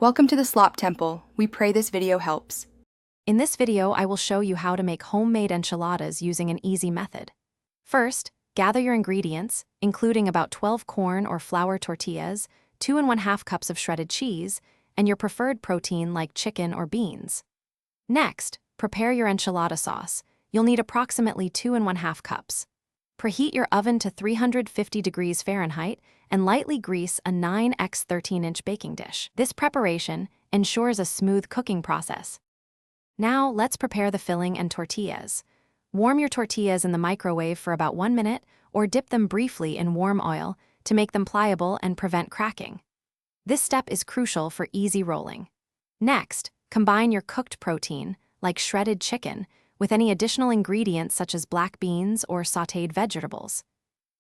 Welcome to the Slop Temple. We pray this video helps. In this video, I will show you how to make homemade enchiladas using an easy method. First, gather your ingredients, including about 12 corn or flour tortillas, 2 1/2 cups of shredded cheese, and your preferred protein like chicken or beans. Next, prepare your enchilada sauce. You'll need approximately 2 1/2 cups. Preheat your oven to 350 degrees Fahrenheit and lightly grease a 9x 13-inch baking dish. This preparation ensures a smooth cooking process. Now, let's prepare the filling and tortillas. Warm your tortillas in the microwave for about 1 minute or dip them briefly in warm oil to make them pliable and prevent cracking. This step is crucial for easy rolling. Next, combine your cooked protein, like shredded chicken, with any additional ingredients such as black beans or sautéed vegetables.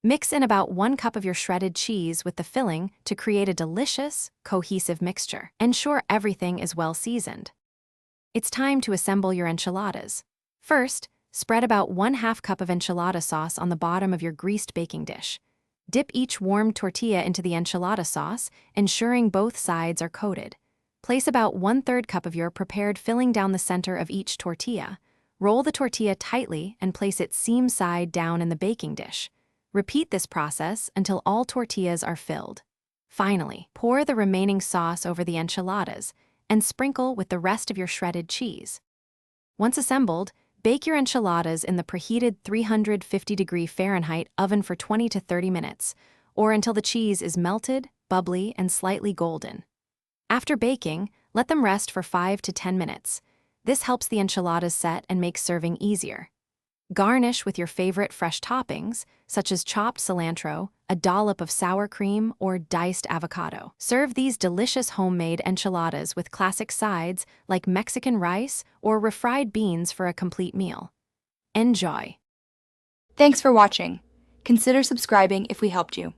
Mix in about 1 cup of your shredded cheese with the filling to create a delicious, cohesive mixture. Ensure everything is well seasoned. It's time to assemble your enchiladas. First, spread about 1/2 cup of enchilada sauce on the bottom of your greased baking dish. Dip each warmed tortilla into the enchilada sauce, ensuring both sides are coated. Place about 1/3 cup of your prepared filling down the center of each tortilla. Roll the tortilla tightly and place it seam side down in the baking dish. Repeat this process until all tortillas are filled. Finally, pour the remaining sauce over the enchiladas and sprinkle with the rest of your shredded cheese. Once assembled, bake your enchiladas in the preheated 350-degree Fahrenheit oven for 20 to 30 minutes, or until the cheese is melted, bubbly, and slightly golden. After baking, let them rest for 5 to 10 minutes. This helps the enchiladas set and makes serving easier. Garnish with your favorite fresh toppings, such as chopped cilantro, a dollop of sour cream, or diced avocado. Serve these delicious homemade enchiladas with classic sides like Mexican rice or refried beans for a complete meal. Enjoy! Thanks for watching. Consider subscribing if we helped you.